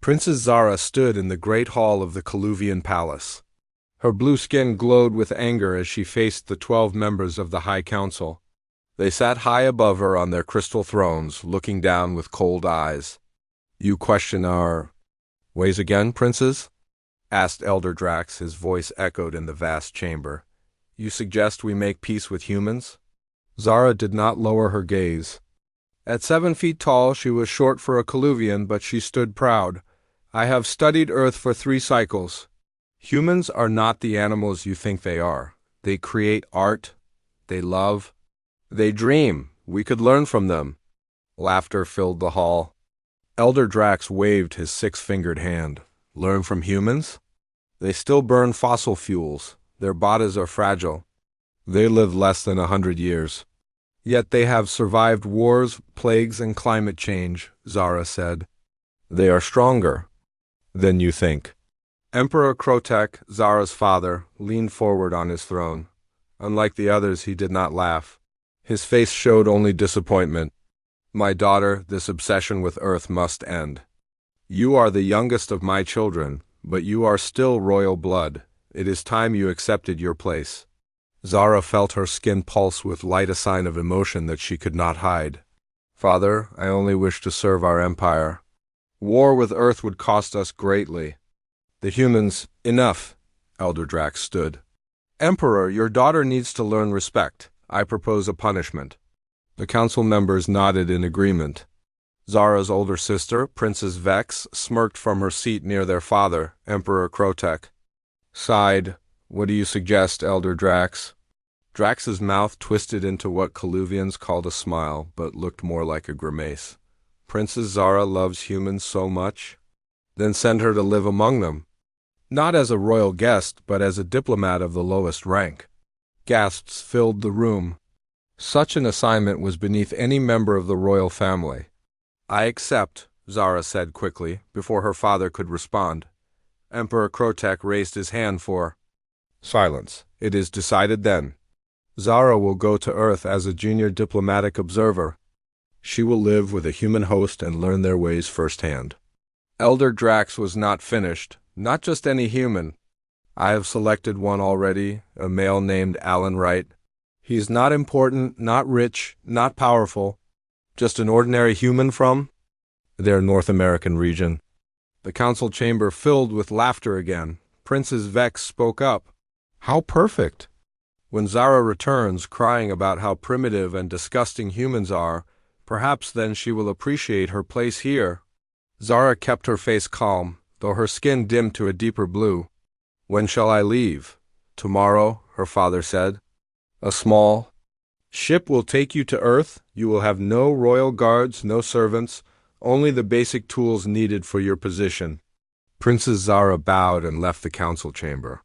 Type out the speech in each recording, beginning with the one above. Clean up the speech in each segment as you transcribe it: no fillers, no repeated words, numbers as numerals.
Princess Zara stood in the great hall of the Coluvian Palace. Her blue skin glowed with anger as she faced the 12 members of the High Council. They sat high above her on their crystal thrones, looking down with cold eyes. "You question our ways again, princes?" asked Elder Drax, his voice echoed in the vast chamber. "You suggest we make peace with humans?" Zara did not lower her gaze. At 7 feet tall, she was short for a Coluvian, but she stood proud. "I have studied Earth for 3 cycles. Humans are not the animals you think they are. They create art. They love. They dream. We could learn from them." Laughter filled the hall. Elder Drax waved his 6-fingered hand. "Learn from humans? They still burn fossil fuels. Their bodies are fragile. They live less than 100 years. Yet they have survived wars, plagues, and climate change," Zara said. "They are stronger than you think." Emperor Krotek, Zara's father, leaned forward on his throne. Unlike the others, he did not laugh. His face showed only disappointment. "My daughter, this obsession with Earth must end. You are the youngest of my children, but you are still royal blood. It is time you accepted your place." Zara felt her skin pulse with light, a sign of emotion that she could not hide. "Father, I only wish to serve our empire. War with Earth would cost us greatly. The humans—" "Enough," Elder Drax stood. "Emperor, your daughter needs to learn respect. I propose a punishment." The council members nodded in agreement. Zara's older sister, Princess Vex, smirked from her seat near their father, Emperor Krotek. Sighed. "What do you suggest, Elder Drax?" Drax's mouth twisted into what Coluvians called a smile, but looked more like a grimace. "Princess Zara loves humans so much? Then send her to live among them. Not as a royal guest, but as a diplomat of the lowest rank." Gasps filled the room. Such an assignment was beneath any member of the royal family. "I accept," Zara said quickly, before her father could respond. Emperor Krotek raised his hand for silence. "It is decided then. Zara will go to Earth as a junior diplomatic observer. She will live with a human host and learn their ways firsthand." Elder Drax was not finished. "Not just any human. I have selected one already, a male named Alan Wright. He's not important, not rich, not powerful. Just an ordinary human from their North American region." The council chamber filled with laughter again. Princess Vex spoke up. "How perfect! When Zara returns, crying about how primitive and disgusting humans are, perhaps then she will appreciate her place here." Zara kept her face calm, though her skin dimmed to a deeper blue. "When shall I leave?" "Tomorrow," her father said. "A small ship will take you to Earth. You will have no royal guards, no servants, only the basic tools needed for your position." Princess Zara bowed and left the council chamber.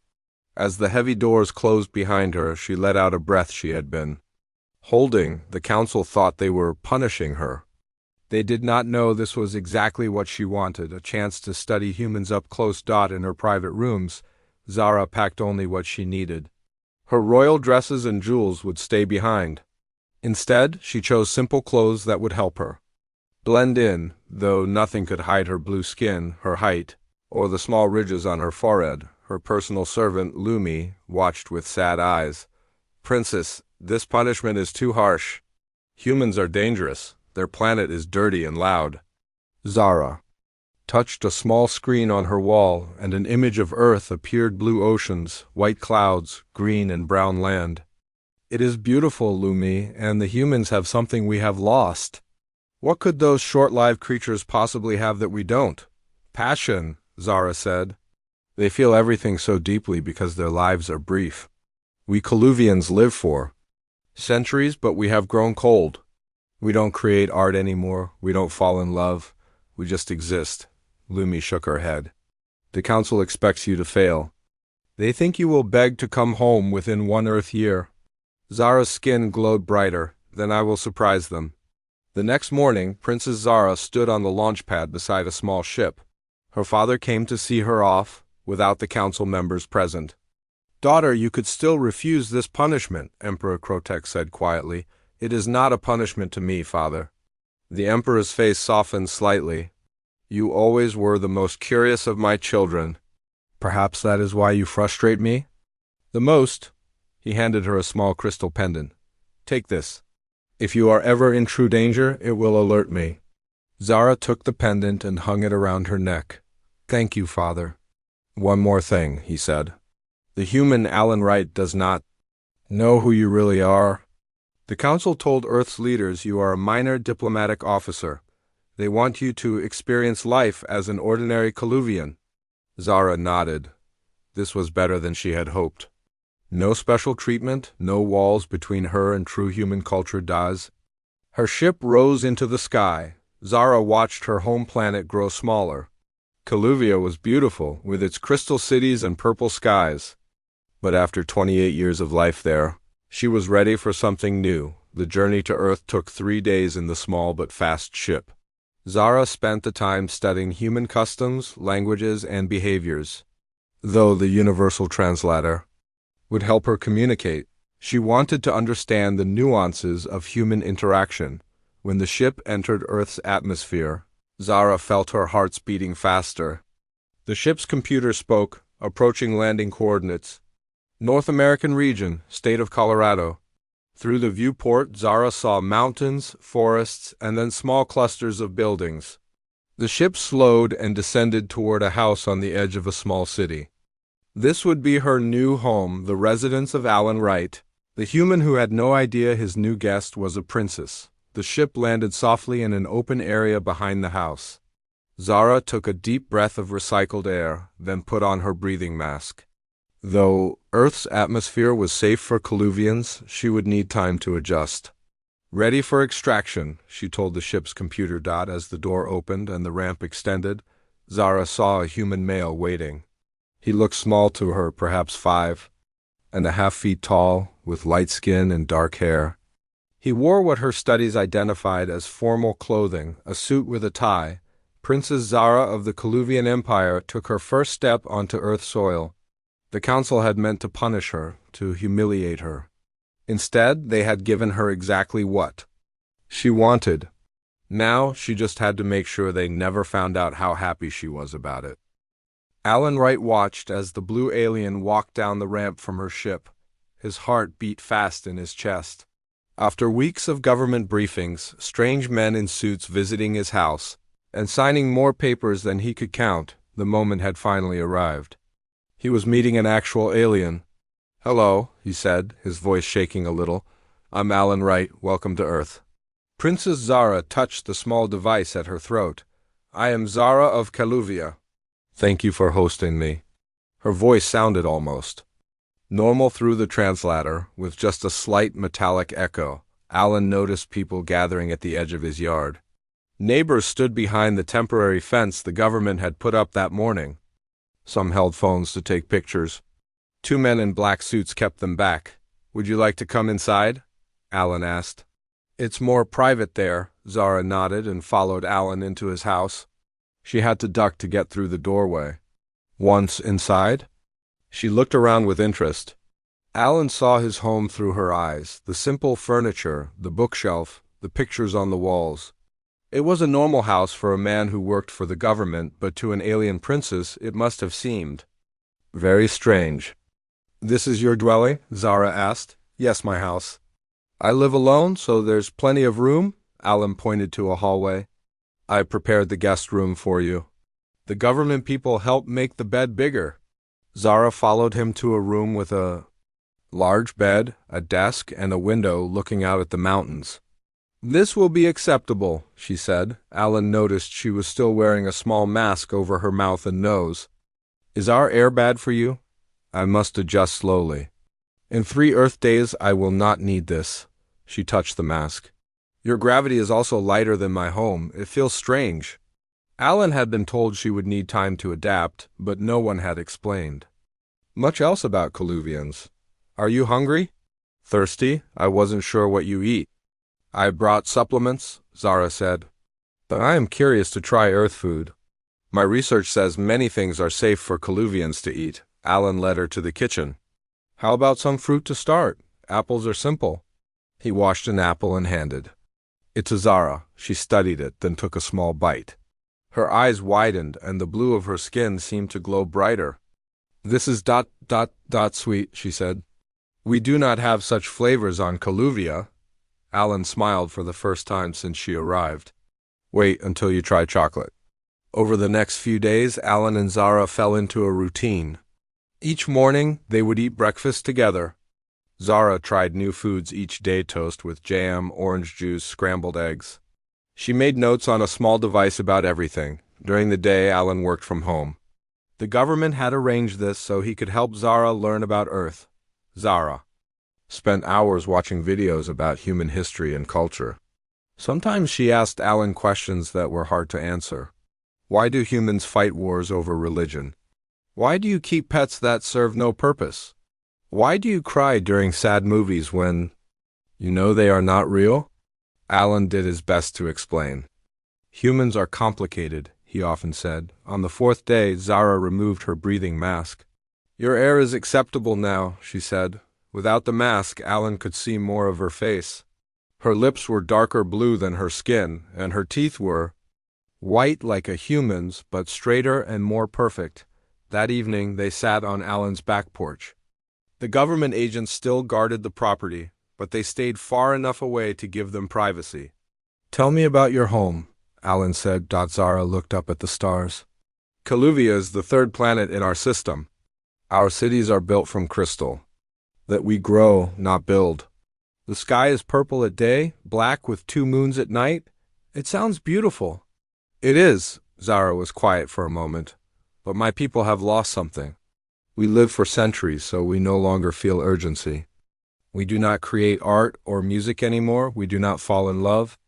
As the heavy doors closed behind her, she let out a breath she had been holding. The council thought they were punishing her. They did not know this was exactly what she wanted, a chance to study humans up close. In her private rooms, Zara packed only what she needed. Her royal dresses and jewels would stay behind. Instead, she chose simple clothes that would help her blend in, though nothing could hide her blue skin, her height, or the small ridges on her forehead. Her personal servant, Lumi, watched with sad eyes. "Princess, this punishment is too harsh. Humans are dangerous. Their planet is dirty and loud." Zara touched a small screen on her wall, and an image of Earth appeared: blue oceans, white clouds, green and brown land. "It is beautiful, Lumi, and the humans have something we have lost. What could those short-lived creatures possibly have that we don't?" "Passion," Zara said. "They feel everything so deeply because their lives are brief. We Coluvians live for centuries, but we have grown cold. We don't create art anymore. We don't fall in love. We just exist." Lumi shook her head. "The council expects you to fail. They think you will beg to come home within 1 Earth year." Zara's skin glowed brighter. "Then I will surprise them." The next morning, Princess Zara stood on the launch pad beside a small ship. Her father came to see her off, without the council members present. "Daughter, you could still refuse this punishment," Emperor Krotek said quietly. "It is not a punishment to me, father." The emperor's face softened slightly. You always were the most curious of my children. Perhaps that is why you frustrate me? The most. He handed her a small crystal pendant. Take this. If you are ever in true danger, it will alert me. Zara took the pendant and hung it around her neck. Thank you, Father. One more thing, he said. The human Alan Wright does not know who you really are. The Council told Earth's leaders you are a minor diplomatic officer. They want you to experience life as an ordinary Coluvian. Zara nodded. This was better than she had hoped. No special treatment, no walls between her and true human culture Daz. Her ship rose into the sky. Zara watched her home planet grow smaller. Coluvia was beautiful, with its crystal cities and purple skies. But after 28 years of life there, she was ready for something new. The journey to Earth took 3 days in the small but fast ship. Zara spent the time studying human customs, languages, and behaviors. Though the universal translator would help her communicate, she wanted to understand the nuances of human interaction. When the ship entered Earth's atmosphere, Zara felt her hearts beating faster. The ship's computer spoke, approaching landing coordinates. North American region, state of Colorado. Through the viewport, Zara saw mountains, forests, and then small clusters of buildings. The ship slowed and descended toward a house on the edge of a small city. This would be her new home, the residence of Alan Wright, the human who had no idea his new guest was a princess. The ship landed softly in an open area behind the house. Zara took a deep breath of recycled air, then put on her breathing mask. Though Earth's atmosphere was safe for Coluvians, she would need time to adjust. Ready for extraction, she told the ship's computer dot as the door opened and the ramp extended. Zara saw a human male waiting. He looked small to her, perhaps 5.5 feet tall, with light skin and dark hair. He wore what her studies identified as formal clothing, a suit with a tie. Princess Zara of the Coluvian Empire took her first step onto Earth soil. The Council had meant to punish her, to humiliate her. Instead, they had given her exactly what she wanted. Now, she just had to make sure they never found out how happy she was about it. Alan Wright watched as the blue alien walked down the ramp from her ship. His heart beat fast in his chest. After weeks of government briefings, strange men in suits visiting his house, and signing more papers than he could count, the moment had finally arrived. He was meeting an actual alien. Hello, he said, his voice shaking a little. I'm Alan Wright. Welcome to Earth. Princess Zara touched the small device at her throat. I am Zara of Caluvia. Thank you for hosting me. Her voice sounded almost normal through the translator, with just a slight metallic echo. Alan noticed people gathering at the edge of his yard. Neighbors stood behind the temporary fence the government had put up that morning. Some held phones to take pictures. 2 men in black suits kept them back. Would you like to come inside? Alan asked. It's more private there, Zara nodded and followed Alan into his house. She had to duck to get through the doorway. Once inside, she looked around with interest. Alan saw his home through her eyes, the simple furniture, the bookshelf, the pictures on the walls. It was a normal house for a man who worked for the government, but to an alien princess it must have seemed very strange. This is your dwelling? Zara asked. Yes, my house. I live alone, so there's plenty of room? Alan pointed to a hallway. I prepared the guest room for you. The government people helped make the bed bigger. Zara followed him to a room with a large bed, a desk, and a window looking out at the mountains. This will be acceptable, she said. Alan noticed she was still wearing a small mask over her mouth and nose. Is our air bad for you? I must adjust slowly. In 3 Earth days I will not need this. She touched the mask. Your gravity is also lighter than my home. It feels strange. Alan had been told she would need time to adapt, but no one had explained much else about Coluvians. Are you hungry? Thirsty? I wasn't sure what you eat. I brought supplements, Zara said. But I am curious to try Earth food. My research says many things are safe for Coluvians to eat. Alan led her to the kitchen. How about some fruit to start? Apples are simple. He washed an apple and handed it to Zara. She studied it, then took a small bite. Her eyes widened, and the blue of her skin seemed to glow brighter. "This is ... sweet," she said. "We do not have such flavors on Kaluvia." Alan smiled for the first time since she arrived. "Wait until you try chocolate." Over the next few days, Alan and Zara fell into a routine. Each morning, they would eat breakfast together. Zara tried new foods each day: toast with jam, orange juice, scrambled eggs. She made notes on a small device about everything. During the day, Alan worked from home. The government had arranged this so he could help Zara learn about Earth. Zara spent hours watching videos about human history and culture. Sometimes she asked Alan questions that were hard to answer. Why do humans fight wars over religion? Why do you keep pets that serve no purpose? Why do you cry during sad movies when you know they are not real? Alan did his best to explain. "Humans are complicated," he often said. On the fourth day, Zara removed her breathing mask. "Your air is acceptable now," she said. Without the mask, Alan could see more of her face. Her lips were darker blue than her skin, and her teeth were white like a human's, but straighter and more perfect. That evening, they sat on Alan's back porch. The government agents still guarded the property, but they stayed far enough away to give them privacy. "Tell me about your home," Alan said. Zara looked up at the stars. "Kaluvia is the third planet in our system. Our cities are built from crystal that we grow, not build. The sky is purple at day, black with 2 moons at night. It sounds beautiful." "It is." Zara was quiet for a moment. "But my people have lost something. We lived for centuries, so we no longer feel urgency. We do not create art or music anymore. We do not fall in love."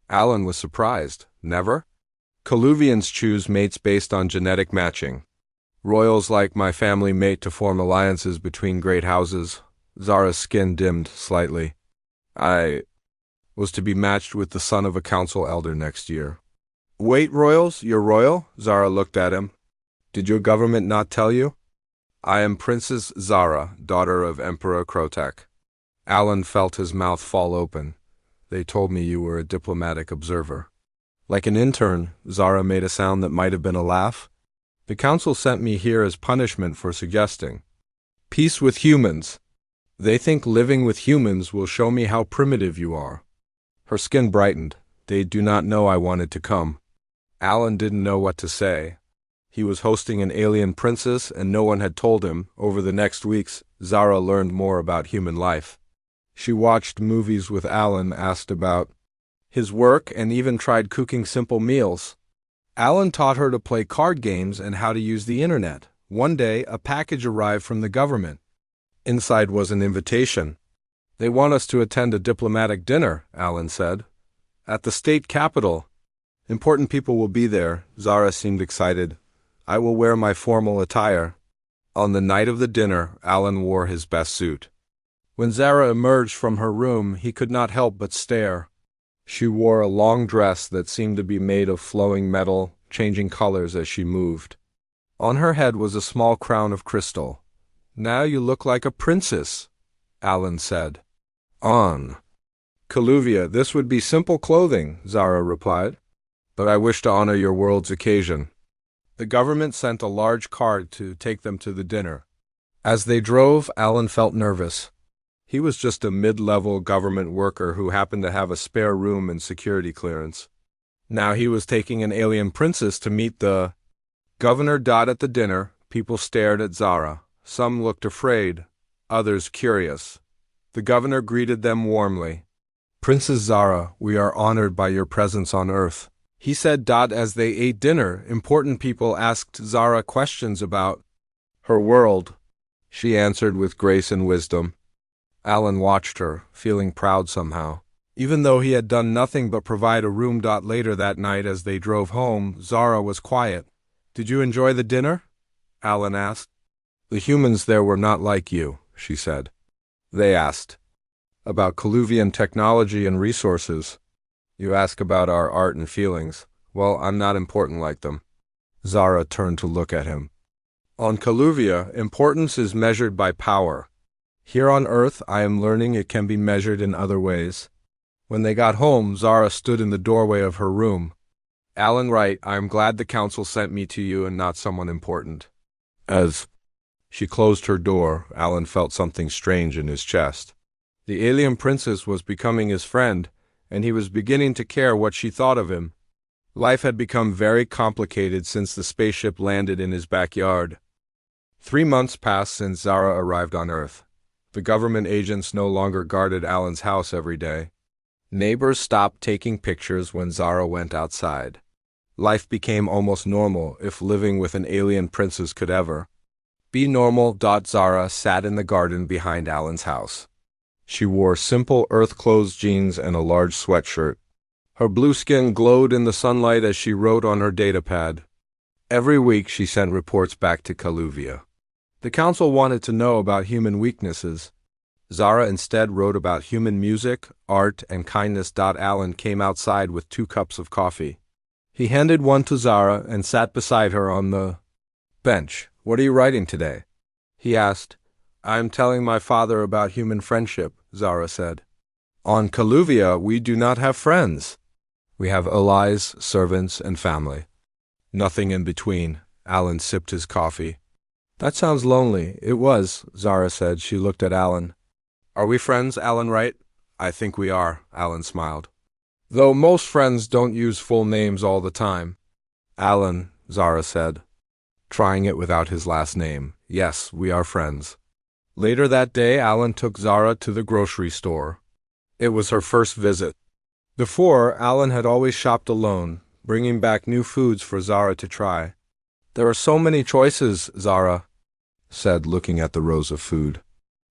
Alan was surprised. "Never?" "Kaluvians choose mates based on genetic matching. Royals like my family mate to form alliances between great houses." Zara's skin dimmed slightly. "I was to be matched with the son of a council elder next year." "Wait, royals? You're royal?" Zara looked at him. "Did your government not tell you?" "I am Princess Zara, daughter of Emperor Krotak." Alan felt his mouth fall open. "They told me you were a diplomatic observer." "Like an intern," Zara made a sound that might have been a laugh. "The council sent me here as punishment for suggesting peace with humans. They think living with humans will show me how primitive you are." Her skin brightened. "They do not know I wanted to come." Alan didn't know what to say. He was hosting an alien princess, and no one had told him. Over the next weeks, Zara learned more about human life. She watched movies with Alan, asked about his work, and even tried cooking simple meals. Alan taught her to play card games and how to use the internet. One day, a package arrived from the government. Inside was an invitation. "They want us to attend a diplomatic dinner," Alan said. "At the state capitol. Important people will be there." Zara seemed excited. "I will wear my formal attire." On the night of the dinner, Alan wore his best suit. When Zara emerged from her room, he could not help but stare. She wore a long dress that seemed to be made of flowing metal, changing colors as she moved. On her head was a small crown of crystal. "Now you look like a princess," Alan said. "On Kaluvia, this would be simple clothing," Zara replied. "But I wish to honor your world's occasion." The government sent a large card to take them to the dinner. As they drove, Alan felt nervous. He was just a mid-level government worker who happened to have a spare room and security clearance. Now he was taking an alien princess to meet the governor. At the dinner, people stared at Zara. Some looked afraid, others curious. The governor greeted them warmly. "Princess Zara, we are honored by your presence on Earth," he said. As they ate dinner, important people asked Zara questions about her world. She answered with grace and wisdom. Alan watched her, feeling proud somehow, even though he had done nothing but provide a room. Later that night, as they drove home, Zara was quiet. "Did you enjoy the dinner?" Alan asked. "The humans there were not like you," she said. They asked about Kaluvian technology and resources. "You ask about our art and feelings. Well, I'm not important like them." Zara turned to look at him. "On Kaluvia, importance is measured by power. Here on Earth, I am learning it can be measured in other ways." When they got home, Zara stood in the doorway of her room. Alan Wright, I am glad the council sent me to you and not someone important. As she closed her door, Alan felt something strange in his chest. The alien princess was becoming his friend, and he was beginning to care what she thought of him. Life had become very complicated since the spaceship landed in his backyard. 3 months passed since Zara arrived on Earth. The government agents no longer guarded Alan's house every day. Neighbors stopped taking pictures when Zara went outside. Life became almost normal, if living with an alien princess could ever be normal. Zara sat in the garden behind Alan's house. She wore simple earth-clothes jeans and a large sweatshirt. Her blue skin glowed in the sunlight as she wrote on her datapad. Every week she sent reports back to Kaluvia. The council wanted to know about human weaknesses. Zara instead wrote about human music, art, and kindness. Alan came outside with 2 cups of coffee. He handed one to Zara and sat beside her on the bench. What are you writing today? He asked. I am telling my father about human friendship, Zara said. On Kaluvia, we do not have friends. We have allies, servants, and family. Nothing in between. Alan sipped his coffee. That sounds lonely. It was, Zara said. She looked at Alan. Are we friends, Alan Wright? I think we are, Alan smiled. Though most friends don't use full names all the time. Alan, Zara said, trying it without his last name. Yes, we are friends. Later that day, Alan took Zara to the grocery store. It was her first visit. Before, Alan had always shopped alone, bringing back new foods for Zara to try. There are so many choices, Zara said, looking at the rows of food.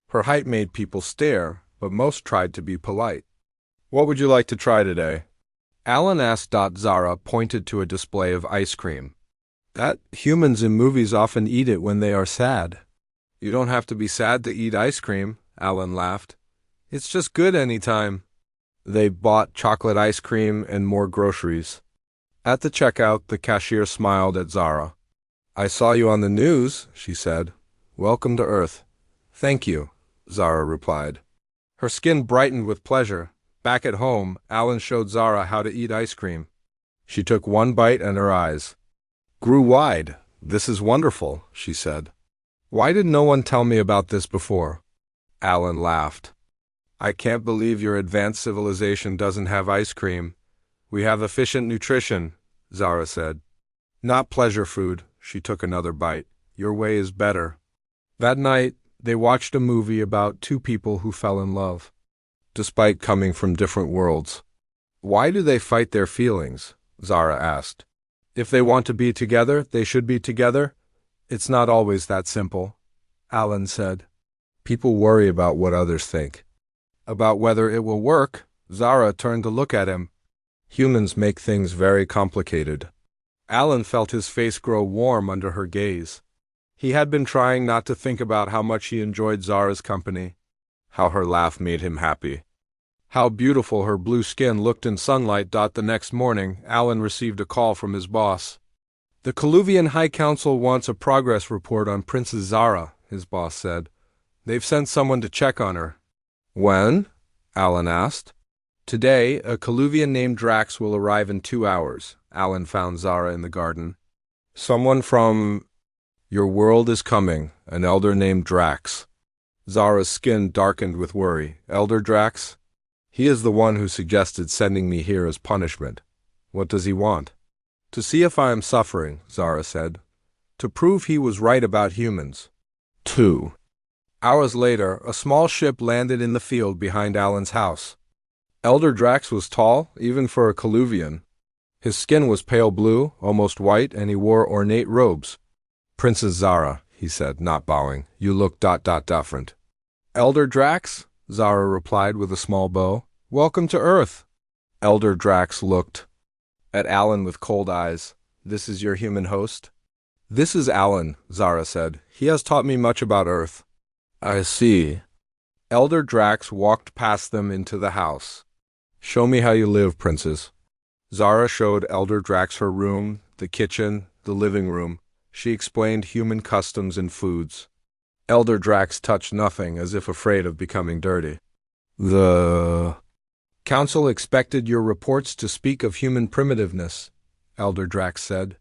Her height made people stare, but most tried to be polite. What would you like to try today? Alan asked. Zara pointed to a display of ice cream. That humans in movies often eat it when they are sad. You don't have to be sad to eat ice cream, Alan laughed. It's just good anytime. They bought chocolate ice cream and more groceries. At the checkout, the cashier smiled at Zara. I saw you on the news, she said. Welcome to Earth. Thank you, Zara replied. Her skin brightened with pleasure. Back at home, Alan showed Zara how to eat ice cream. She took one bite and her eyes grew wide. This is wonderful, she said. Why did no one tell me about this before? Alan laughed. I can't believe your advanced civilization doesn't have ice cream. We have efficient nutrition, Zara said. Not pleasure food. She took another bite. Your way is better. That night, they watched a movie about 2 people who fell in love, despite coming from different worlds. Why do they fight their feelings? Zara asked. If they want to be together, they should be together. It's not always that simple, Alan said. People worry about what others think. About whether it will work. Zara turned to look at him. Humans make things very complicated. Alan felt his face grow warm under her gaze. He had been trying not to think about how much he enjoyed Zara's company, how her laugh made him happy, how beautiful her blue skin looked in sunlight. The next morning, Alan received a call from his boss. The Kaluvian High Council wants a progress report on Princess Zara, his boss said. They've sent someone to check on her. When? Alan asked. Today, a Kaluvian named Drax will arrive in 2 hours. Alan found Zara in the garden. Someone from your world is coming, an elder named Drax. Zara's skin darkened with worry. Elder Drax? He is the one who suggested sending me here as punishment. What does he want? To see if I am suffering, Zara said. To prove he was right about humans. 2 hours later, a small ship landed in the field behind Alan's house. Elder Drax was tall, even for a Kaluvian. His skin was pale blue, almost white, and he wore ornate robes. Princess Zara, he said, not bowing. You look ... different. Elder Drax? Zara replied with a small bow. Welcome to Earth. Elder Drax looked at Alan with cold eyes. This is your human host? This is Alan, Zara said. He has taught me much about Earth. I see. Elder Drax walked past them into the house. Show me how you live, princess. Zara showed Elder Drax her room, the kitchen, the living room. She explained human customs and foods. Elder Drax touched nothing, as if afraid of becoming dirty. The council expected your reports to speak of human primitiveness, Elder Drax said.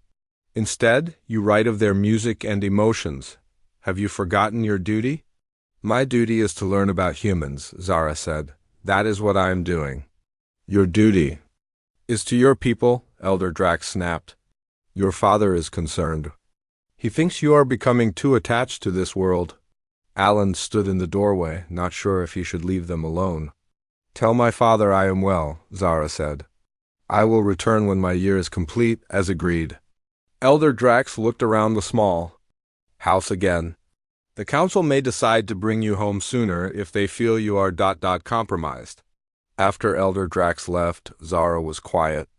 Instead, you write of their music and emotions. Have you forgotten your duty? My duty is to learn about humans, Zara said. That is what I am doing. Your duty is to your people, Elder Drax snapped. Your father is concerned. He thinks you are becoming too attached to this world. Alan stood in the doorway, not sure if he should leave them alone. Tell my father I am well, Zara said. I will return when my year is complete, as agreed. Elder Drax looked around the small house again. The council may decide to bring you home sooner if they feel you are compromised. After Elder Drax left, Zara was quiet.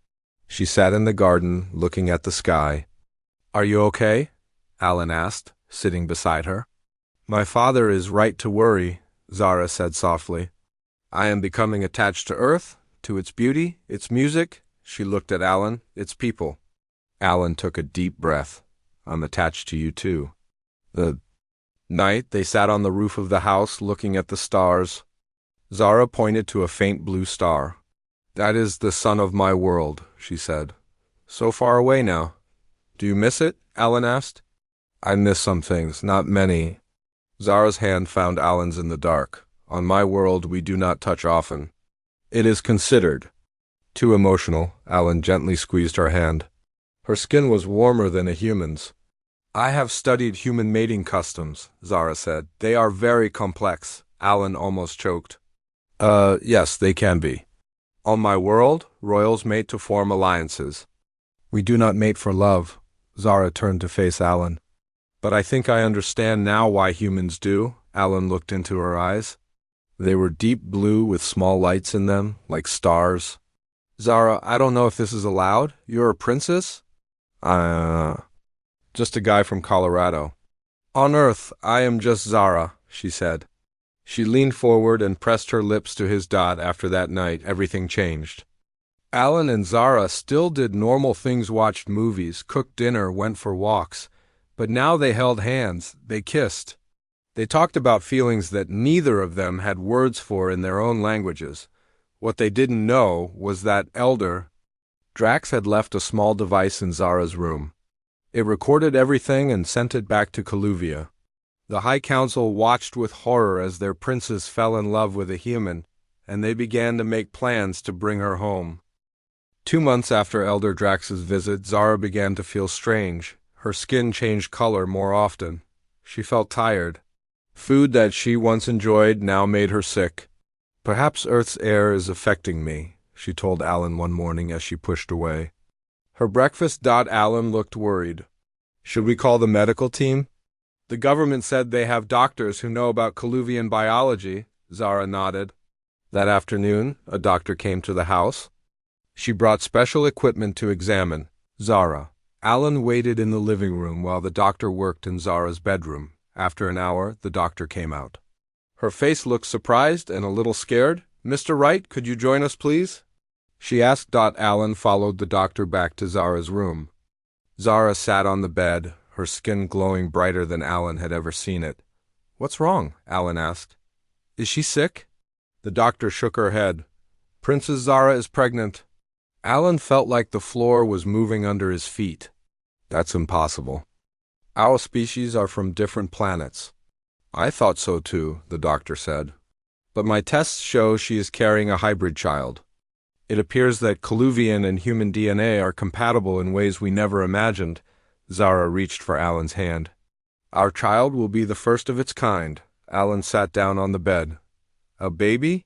She sat in the garden, looking at the sky. Are you okay? Alan asked, sitting beside her. My father is right to worry, Zara said softly. I am becoming attached to Earth, to its beauty, its music. She looked at Alan, its people. Alan took a deep breath. I'm attached to you too. The night they sat on the roof of the house looking at the stars. Zara pointed to a faint blue star. That is the sun of my world, she said. So far away now. Do you miss it? Alan asked. I miss some things, not many. Zara's hand found Alan's in the dark. On my world we do not touch often. It is considered too emotional. Alan gently squeezed her hand. Her skin was warmer than a human's. I have studied human mating customs, Zara said. They are very complex. Alan almost choked. Yes, they can be. On my world, royals mate to form alliances. We do not mate for love. Zara turned to face Alan. But I think I understand now why humans do. Alan looked into her eyes. They were deep blue with small lights in them, like stars. Zara, I don't know if this is allowed. You're a princess? Just a guy from Colorado. On Earth, I am just Zara, she said. She leaned forward and pressed her lips to his dot. After that night, everything changed. Alan and Zara still did normal things, watched movies, cooked dinner, went for walks. But now they held hands, they kissed. They talked about feelings that neither of them had words for in their own languages. What they didn't know was that Elder Drax had left a small device in Zara's room. It recorded everything and sent it back to Kaluvia. The High Council watched with horror as their princess fell in love with a human, and they began to make plans to bring her home. 2 months after Elder Drax's visit, Zara began to feel strange. Her skin changed color more often. She felt tired. Food that she once enjoyed now made her sick. Perhaps Earth's air is affecting me, she told Alan one morning as she pushed away. Her breakfast. Alan looked worried. Should we call the medical team? The government said they have doctors who know about Kaluvian biology, Zara nodded. That afternoon, a doctor came to the house. She brought special equipment to examine Zara. Alan waited in the living room while the doctor worked in Zara's bedroom. After an hour, the doctor came out. Her face looked surprised and a little scared. Mr. Wright, could you join us, please? She asked. Alan followed the doctor back to Zara's room. Zara sat on the bed, her skin glowing brighter than Alan had ever seen it. What's wrong? Alan asked. Is she sick? The doctor shook her head. Princess Zara is pregnant. Alan felt like the floor was moving under his feet. That's impossible. Our species are from different planets. I thought so too, the doctor said. But my tests show she is carrying a hybrid child. It appears that Kaluvian and human DNA are compatible in ways we never imagined. Zara reached for Alan's hand. Our child will be the first of its kind. Alan sat down on the bed. A baby?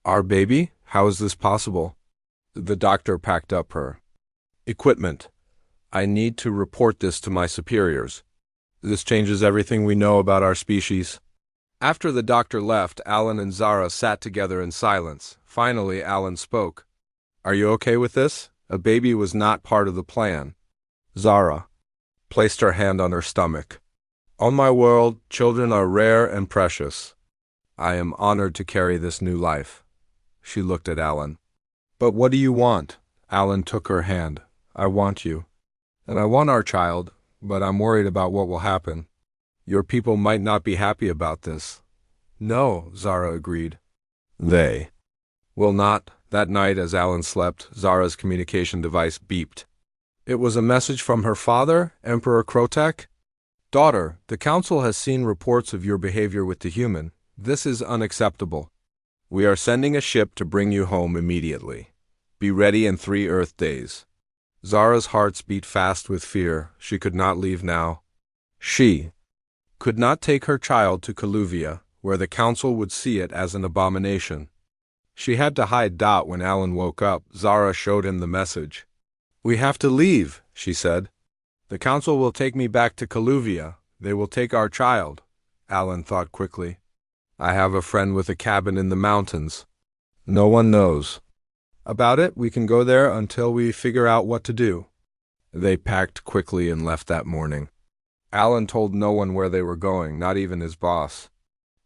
Our baby? How is this possible? The doctor packed up her equipment. I need to report this to my superiors. This changes everything we know about our species. After the doctor left, Alan and Zara sat together in silence. Finally, Alan spoke. Are you okay with this? A baby was not part of the plan. Zara placed her hand on her stomach. On my world, children are rare and precious. I am honored to carry this new life. She looked at Alan. But what do you want? Alan took her hand. I want you. And I want our child, but I'm worried about what will happen. Your people might not be happy about this. No, Zara agreed. They will not. That night, as Alan slept, Zara's communication device beeped. It was a message from her father, Emperor Krotek. Daughter, the council has seen reports of your behavior with the human. This is unacceptable. We are sending a ship to bring you home immediately. Be ready in 3 Earth days. Zara's heart beat fast with fear. She could not leave now. She could not take her child to Kaluvia, where the council would see it as an abomination. She had to hide. When Alan woke up, Zara showed him the message. We have to leave, she said. The council will take me back to Kaluvia. They will take our child. Alan thought quickly. I have a friend with a cabin in the mountains. No one knows about it. We can go there until we figure out what to do. They packed quickly and left that morning. Alan told no one where they were going, not even his boss.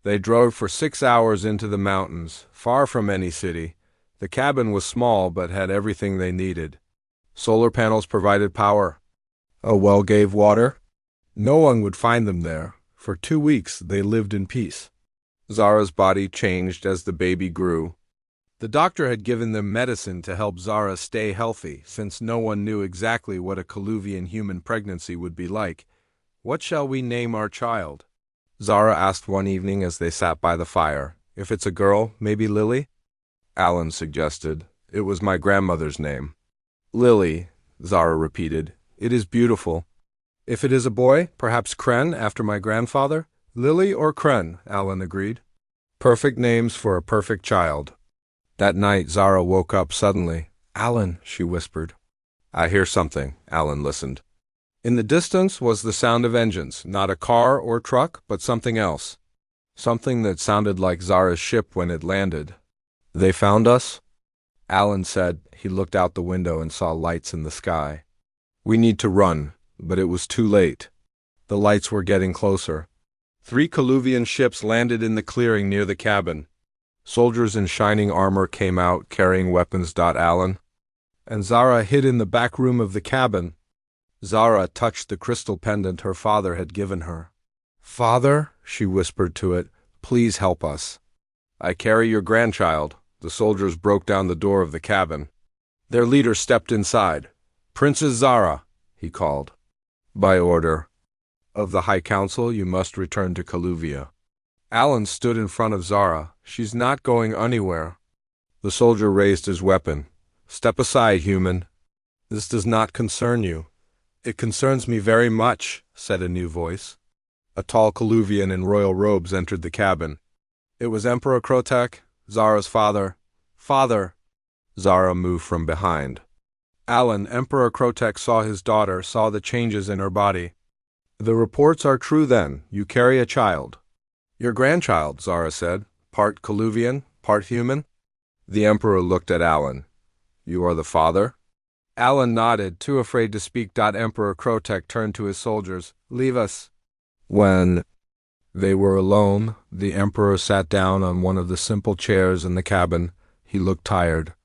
They drove for 6 hours into the mountains, far from any city. The cabin was small but had everything they needed. Solar panels provided power. A well gave water. No one would find them there. For 2 weeks they lived in peace. Zara's body changed as the baby grew. The doctor had given them medicine to help Zara stay healthy, since no one knew exactly what a Kaluvian human pregnancy would be like. What shall we name our child? Zara asked one evening as they sat by the fire. If it's a girl, maybe Lily? Alan suggested. It was my grandmother's name. Lily, Zara repeated. It is beautiful. If it is a boy, perhaps Kren, after my grandfather? Lily or Kren, Alan agreed. Perfect names for a perfect child. That night, Zara woke up suddenly. Alan, she whispered. I hear something. Alan listened. In the distance was the sound of engines, not a car or truck, but something else. Something that sounded like Zara's ship when it landed. They found us? Alan said. He looked out the window and saw lights in the sky. We need to run, but it was too late. The lights were getting closer. 3 Kaluvian ships landed in the clearing near the cabin. Soldiers in shining armor came out, carrying weapons. Alan and Zara hid in the back room of the cabin. Zara touched the crystal pendant her father had given her. Father, she whispered to it, please help us. I carry your grandchild. The soldiers broke down the door of the cabin. Their leader stepped inside. Princess Zara, he called. By order of the High Council, you must return to Kaluvia. Alan stood in front of Zara. She's not going anywhere. The soldier raised his weapon. Step aside, human. This does not concern you. It concerns me very much, said a new voice. A tall Kaluvian in royal robes entered the cabin. It was Emperor Krotek, Zara's father. Father! Zara moved from behind. Alan, Emperor Krotek saw his daughter, saw the changes in her body. The reports are true then. You carry a child. Your grandchild, Zara said. Part Kaluvian, part human. The Emperor looked at Alan. You are the father? Alan nodded, too afraid to speak. Emperor Krotek turned to his soldiers. Leave us. When they were alone, the Emperor sat down on one of the simple chairs in the cabin. He looked tired.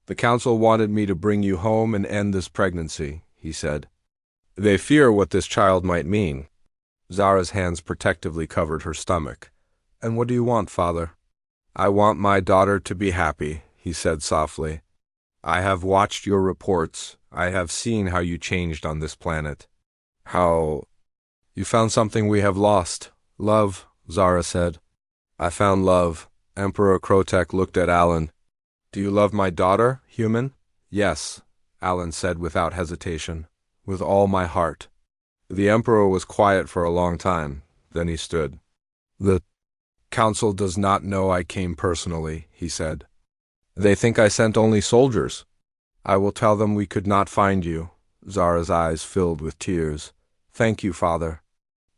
The council wanted me to bring you home and end this pregnancy, he said. They fear what this child might mean. Zara's hands protectively covered her stomach. And what do you want, father? I want my daughter to be happy, he said softly. I have watched your reports. I have seen how you changed on this planet. How you found something we have lost. Love, Zara said. I found love. Emperor Krotek looked at Alan. Do you love my daughter, human? Yes, Alan said without hesitation. With all my heart. The Emperor was quiet for a long time. Then he stood. The council does not know I came personally, he said. They think I sent only soldiers. I will tell them we could not find you. Zara's eyes filled with tears. Thank you, father.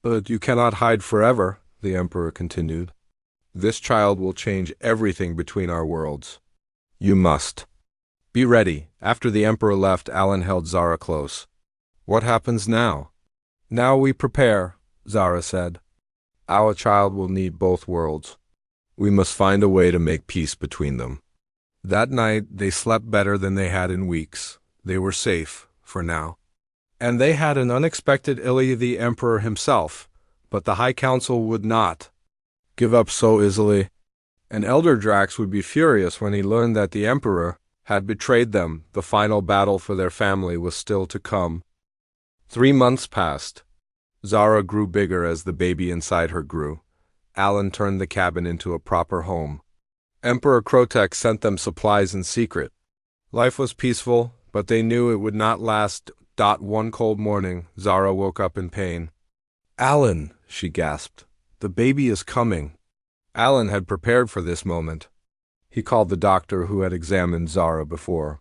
But you cannot hide forever, the Emperor continued. This child will change everything between our worlds. You must. Be ready. After the Emperor left, Alan held Zara close. What happens now? Now we prepare, Zara said. Our child will need both worlds. We must find a way to make peace between them. That night, they slept better than they had in weeks. They were safe, for now. And they had an unexpected Ilya the Emperor himself, but the High Council would not give up so easily. And Elder Drax would be furious when he learned that the Emperor had betrayed them. The final battle for their family was still to come. 3 months passed. Zara grew bigger as the baby inside her grew. Alan turned the cabin into a proper home. Emperor Krotek sent them supplies in secret. Life was peaceful, but they knew it would not last. One cold morning, Zara woke up in pain. "Alan," she gasped, "the baby is coming." Alan had prepared for this moment. He called the doctor who had examined Zara before.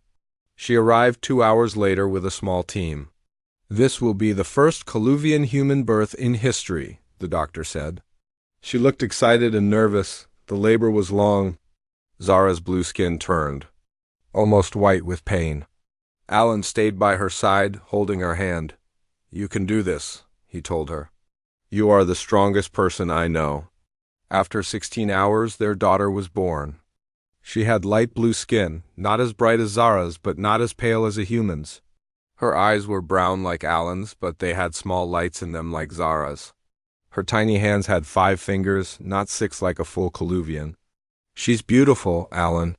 She arrived 2 hours later with a small team. "This will be the first Coluvian human birth in history," the doctor said. She looked excited and nervous. The labor was long. Zara's blue skin turned, almost white with pain. Alan stayed by her side, holding her hand. "You can do this," he told her. "You are the strongest person I know." After 16 hours, their daughter was born. She had light blue skin, not as bright as Zara's, but not as pale as a human's. Her eyes were brown like Alan's, but they had small lights in them like Zara's. Her tiny hands had 5 fingers, not 6 like a full Coluvian. "She's beautiful," Alan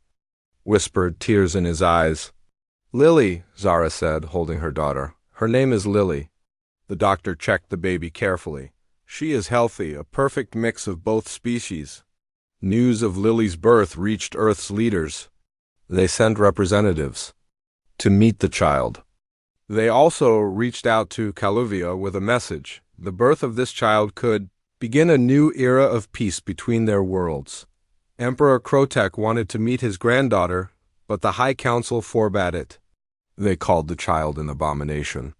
whispered, tears in his eyes. "Lily," Zara said, holding her daughter. "Her name is Lily." The doctor checked the baby carefully. "She is healthy, a perfect mix of both species." News of Lily's birth reached Earth's leaders. They sent representatives to meet the child. They also reached out to Caluvia with a message. The birth of this child could begin a new era of peace between their worlds. Emperor Krotek wanted to meet his granddaughter, but the High Council forbade it. They called the child an abomination.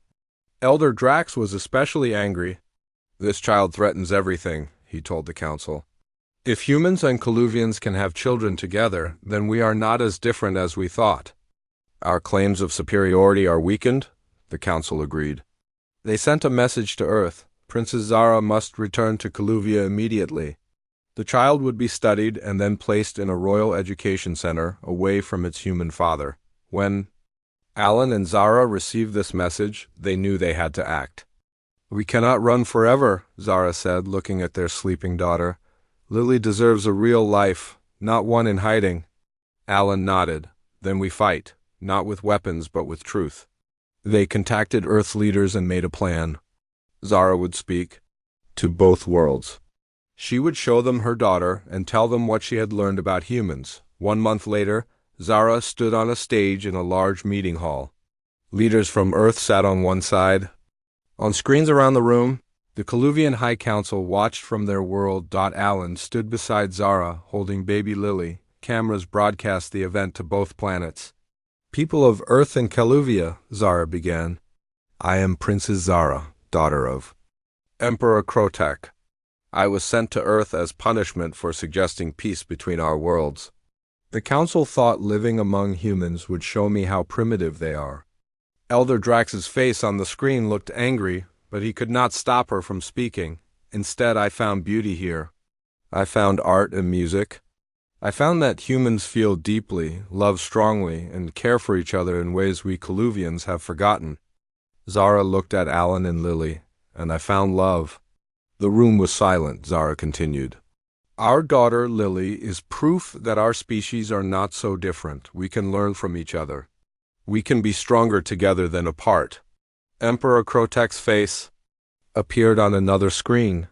Elder Drax was especially angry. "This child threatens everything," he told the council. "If humans and Coluvians can have children together, then we are not as different as we thought." "Our claims of superiority are weakened," the council agreed. They sent a message to Earth. Princess Zara must return to Caluvia immediately. The child would be studied and then placed in a royal education center away from its human father. When Alan and Zara received this message, they knew they had to act. "We cannot run forever," Zara said, looking at their sleeping daughter. "Lily deserves a real life, not one in hiding." Alan nodded. "Then we fight, not with weapons but with truth." They contacted Earth's leaders and made a plan. Zara would speak to both worlds. She would show them her daughter and tell them what she had learned about humans. 1 month later, Zara stood on a stage in a large meeting hall. Leaders from Earth sat on one side. On screens around the room, the Coluvian High Council watched from their world. Alan stood beside Zara, holding baby Lily. Cameras broadcast the event to both planets. "People of Earth and Caluvia," Zara began. "I am Princess Zara, daughter of Emperor Krotek. I was sent to Earth as punishment for suggesting peace between our worlds. The council thought living among humans would show me how primitive they are." Elder Drax's face on the screen looked angry, but he could not stop her from speaking. "Instead, I found beauty here. I found art and music. I found that humans feel deeply, love strongly, and care for each other in ways we Coluvians have forgotten." Zara looked at Alan and Lily. "And I found love." The room was silent. Zara continued. "Our daughter, Lily, is proof that our species are not so different. We can learn from each other. We can be stronger together than apart." Emperor Krotek's face appeared on another screen.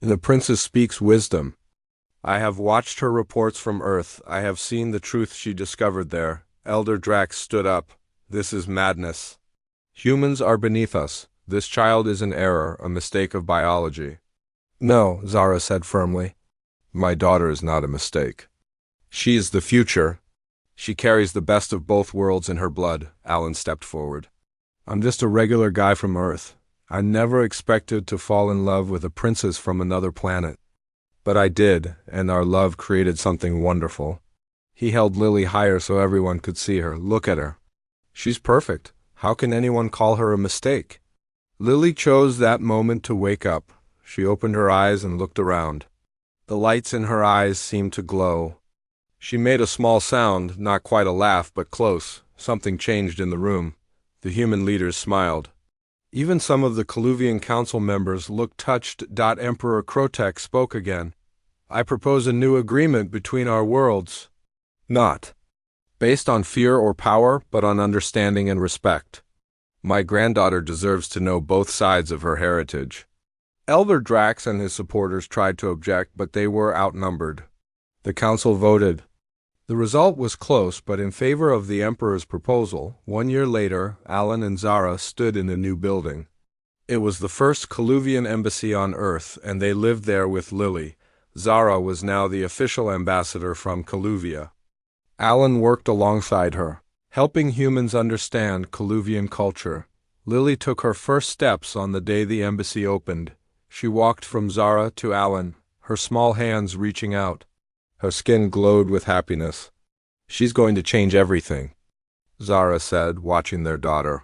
"The princess speaks wisdom. I have watched her reports from Earth. I have seen the truth she discovered there." Elder Drax stood up. "This is madness. Humans are beneath us. This child is an error, a mistake of biology." "No," Zara said firmly. "My daughter is not a mistake. She is the future. She carries the best of both worlds in her blood." Alan stepped forward. "I'm just a regular guy from Earth. I never expected to fall in love with a princess from another planet. But I did, and our love created something wonderful." He held Lily higher so everyone could see her. "Look at her. She's perfect. How can anyone call her a mistake?" Lily chose that moment to wake up. She opened her eyes and looked around. The lights in her eyes seemed to glow. She made a small sound, not quite a laugh, but close. Something changed in the room. The human leaders smiled. Even some of the Coluvian Council members looked touched. Emperor Krotek spoke again. "I propose a new agreement between our worlds. Not based on fear or power, but on understanding and respect. My granddaughter deserves to know both sides of her heritage. Elder Drax and his supporters tried to object, but they were outnumbered. The council voted. The result was close, but in favor of the Emperor's proposal. 1 year later, Alan and Zara stood in a new building. It was the first Coluvian embassy on Earth, and they lived there with Lily. Zara was now the official ambassador from Coluvia. Alan worked alongside her, helping humans understand Coluvian culture. Lily took her first steps on the day the embassy opened. She walked from Zara to Alan, her small hands reaching out. Her skin glowed with happiness. "She's going to change everything," Zara said, watching their daughter.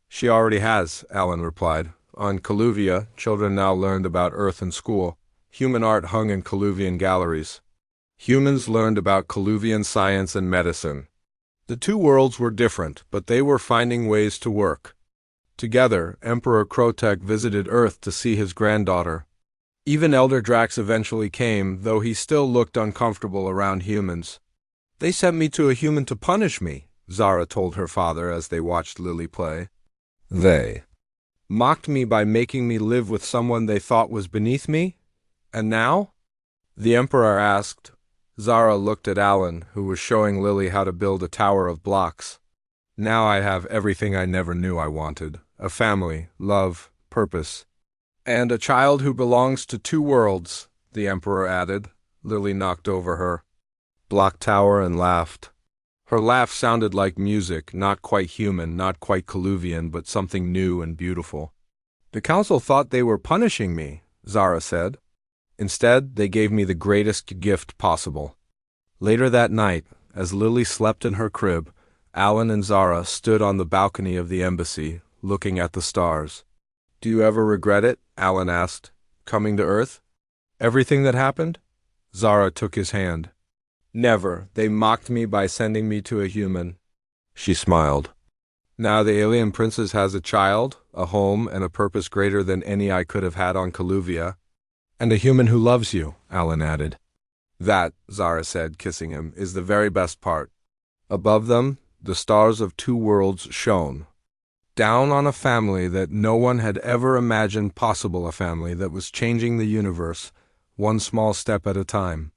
"She already has," Alan replied. On Coluvia, children now learned about Earth in school. Human art hung in Coluvian galleries. Humans learned about Coluvian science and medicine. The two worlds were different, but they were finding ways to work. Together, Emperor Krotek visited Earth to see his granddaughter. Even Elder Drax eventually came, though he still looked uncomfortable around humans. "They sent me to a human to punish me," Zara told her father as they watched Lily play. "They mocked me by making me live with someone they thought was beneath me? And now?" the Emperor asked. Zara looked at Alan, who was showing Lily how to build a tower of blocks. "Now I have everything I never knew I wanted. A family, love, purpose. And a child who belongs to two worlds," the Emperor added. Lily knocked over her block tower and laughed. Her laugh sounded like music, not quite human, not quite Coluvian, but something new and beautiful. "The council thought they were punishing me," Zara said. "Instead, they gave me the greatest gift possible." Later that night, as Lily slept in her crib, Alan and Zara stood on the balcony of the embassy, looking at the stars. "Do you ever regret it?" Alan asked. "Coming to Earth? Everything that happened?" Zara took his hand. "Never. They mocked me by sending me to a human." She smiled. "Now the alien princess has a child, a home, and a purpose greater than any I could have had on Coluvia. And a human who loves you," Alan added. "That," Zara said, kissing him, "is the very best part." Above them, the stars of two worlds shone. Down on a family that no one had ever imagined possible, a family that was changing the universe, one small step at a time.